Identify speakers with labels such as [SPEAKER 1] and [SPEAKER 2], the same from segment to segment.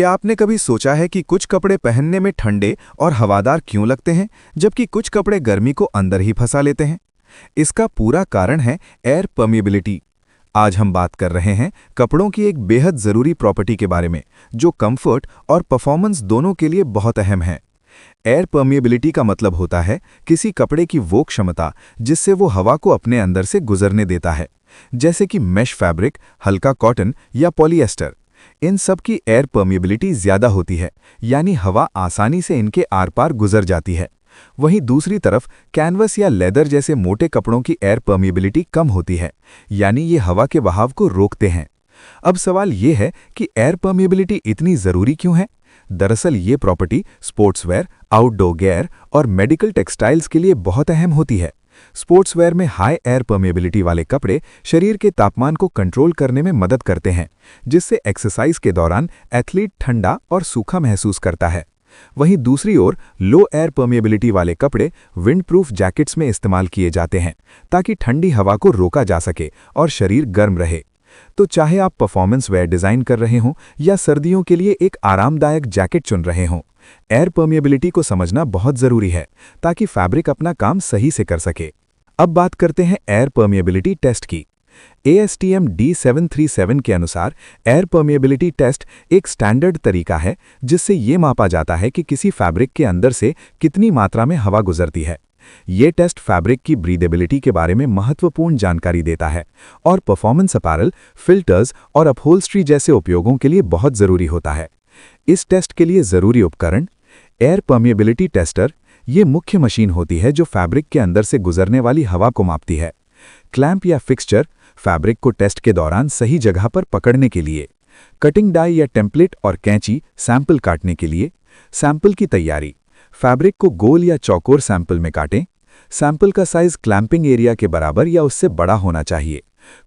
[SPEAKER 1] क्या आपने कभी सोचा है कि कुछ कपड़े पहनने में ठंडे और हवादार क्यों लगते हैं, जबकि कुछ कपड़े गर्मी को अंदर ही फंसा लेते हैं? इसका पूरा कारण है एयर परमिएबिलिटी। आज हम बात कर रहे हैं कपड़ों की एक बेहद ज़रूरी प्रॉपर्टी के बारे में, जो कंफर्ट और परफॉर्मेंस दोनों के लिए बहुत अहम है। एयर परमिएबिलिटी का मतलब होता है किसी कपड़े की वो क्षमता जिससे वो हवा को अपने अंदर से गुजरने देता है, जैसे कि मेश फैब्रिक, हल्का कॉटन या पॉलिएस्टर। इन सब की एयर परमिएबिलिटी ज़्यादा होती है, यानी हवा आसानी से इनके आर पार गुजर जाती है। वहीं दूसरी तरफ कैनवस या लेदर जैसे मोटे कपड़ों की एयर परमिएबिलिटी कम होती है, यानी ये हवा के बहाव को रोकते हैं। अब सवाल ये है कि एयर परमिएबिलिटी इतनी ज़रूरी क्यों है? दरअसल ये प्रॉपर्टी स्पोर्ट्सवेयर, आउटडोर गियर और मेडिकल टेक्सटाइल्स के लिए बहुत अहम होती है। स्पोर्ट्सवेयर में हाई एयर परमिएबिलिटी वाले कपड़े शरीर के तापमान को कंट्रोल करने में मदद करते हैं, जिससे एक्सरसाइज के दौरान एथलीट ठंडा और सूखा महसूस करता है। वहीं दूसरी ओर लो एयर परमिएबिलिटी वाले कपड़े विंड प्रूफ जैकेट्स में इस्तेमाल किए जाते हैं, ताकि ठंडी हवा को रोका जा सके और शरीर गर्म रहे। तो चाहे आप परफॉर्मेंस वेयर डिज़ाइन कर रहे हों या सर्दियों के लिए एक आरामदायक जैकेट चुन रहे हों, एयर परमिएबिलिटी को समझना बहुत ज़रूरी है, ताकि फैब्रिक अपना काम सही से कर सके। अब बात करते हैं एयर परमिएबिलिटी टेस्ट की। ASTM D737 के अनुसार एयर परमिएबिलिटी टेस्ट एक स्टैंडर्ड तरीका है जिससे ये मापा जाता है कि किसी फैब्रिक के अंदर से कितनी मात्रा में हवा गुजरती है। ये टेस्ट फैब्रिक की ब्रीदेबिलिटी के बारे में महत्वपूर्ण जानकारी देता है और परफॉर्मेंस अपैरल, फिल्टर्स और अपहोल्स्ट्री जैसे उपयोगों के लिए बहुत ज़रूरी होता है। इस टेस्ट के लिए ज़रूरी उपकरण एयर परमिएबिलिटी टेस्टर, ये मुख्य मशीन होती है जो फैब्रिक के अंदर से गुजरने वाली हवा को मापती है। क्लैंप या फिक्सचर, फैब्रिक को टेस्ट के दौरान सही जगह पर पकड़ने के लिए। कटिंग डाई या टेम्पलेट और कैंची, सैंपल काटने के लिए। सैंपल की तैयारी, फैब्रिक को गोल या चौकोर सैंपल में काटें। सैंपल का साइज क्लैंपिंग एरिया के बराबर या उससे बड़ा होना चाहिए।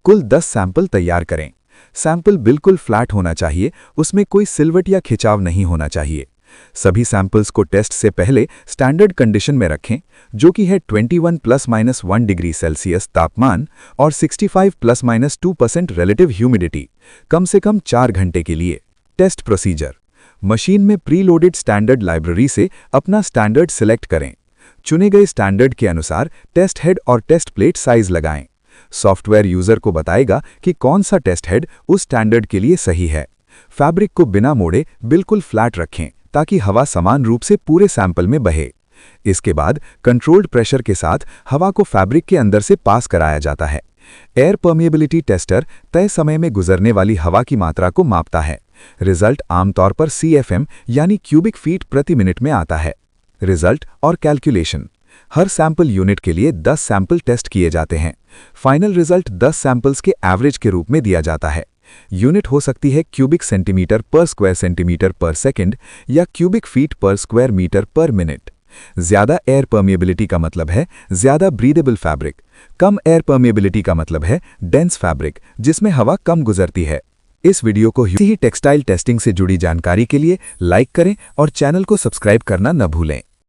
[SPEAKER 1] कुल 10 सैंपल तैयार करें। सैंपल बिल्कुल फ्लैट होना चाहिए, उसमें कोई सिलवट या खिंचाव नहीं होना चाहिए। सभी सैंपल्स को टेस्ट से पहले स्टैंडर्ड कंडीशन में रखें, जो कि है 21 ±1 डिग्री सेल्सियस तापमान और 65 ±2% रिलेटिव ह्यूमिडिटी, कम से कम 4 घंटे के लिए। टेस्ट प्रोसीजर, मशीन में प्रीलोडेड स्टैंडर्ड लाइब्रेरी से अपना स्टैंडर्ड सिलेक्ट करें। चुने गए स्टैंडर्ड के अनुसार टेस्ट हेड और टेस्ट प्लेट साइज लगाएं। सॉफ्टवेयर यूजर को बताएगा कि कौन सा टेस्ट हेड उस स्टैंडर्ड के लिए सही है। फैब्रिक को बिना मोड़े बिल्कुल फ्लैट रखें, ताकि हवा समान रूप से पूरे सैंपल में बहे। इसके बाद कंट्रोल्ड प्रेशर के साथ हवा को फैब्रिक के अंदर से पास कराया जाता है। एयर परमिएबिलिटी टेस्टर तय समय में गुजरने वाली हवा की मात्रा को मापता है। रिजल्ट आमतौर पर CFM यानी क्यूबिक फीट प्रति मिनट में आता है। रिजल्ट और कैलकुलेशन, हर सैंपल यूनिट के लिए 10 सैंपल टेस्ट किए जाते हैं। फाइनल रिजल्ट 10 सैंपल्स के एवरेज के रूप में दिया जाता है। यूनिट हो सकती है क्यूबिक सेंटीमीटर पर स्क्वायर सेंटीमीटर पर सेकंड या क्यूबिक फीट पर स्क्वायर मीटर पर मिनट। ज्यादा एयर परमिएबिलिटी का मतलब है ज्यादा ब्रीदेबल फैब्रिक। कम एयर परमिएबिलिटी का मतलब है डेंस फैब्रिक, जिसमें हवा कम गुजरती है। इस वीडियो को इसी ही टेक्सटाइल टेस्टिंग से जुड़ी जानकारी के लिए लाइक करें और चैनल को सब्सक्राइब करना न भूलें।